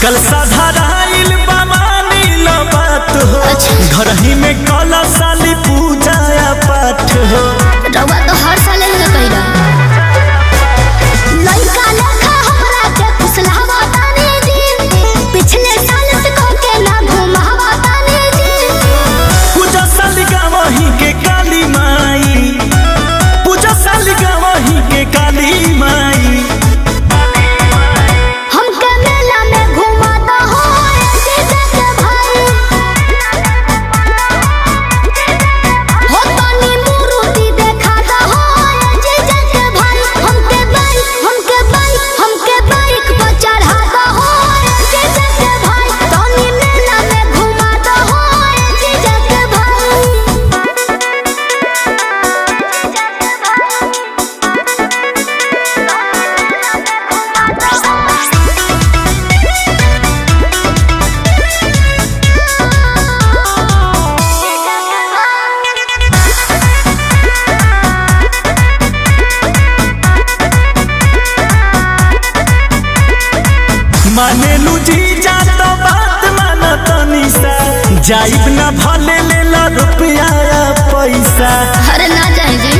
कल साधाराइल बामानी लो बात हो। घर ही में कला साली पूजा या पाठ हो। रउआ तो हर साल ही कइला लइका लेखा हमरा के फुसलावा तानी जी। पिछले साल से को के ना घुमावा तानी जी। पूजा साली गावही के काली माई, पूजा साली गावही के काली माई। मानेलू जीजा तो बात माना तनी सा। जाइब ना भले ले ला रुपया या पैसा। अरे ना जाए जी।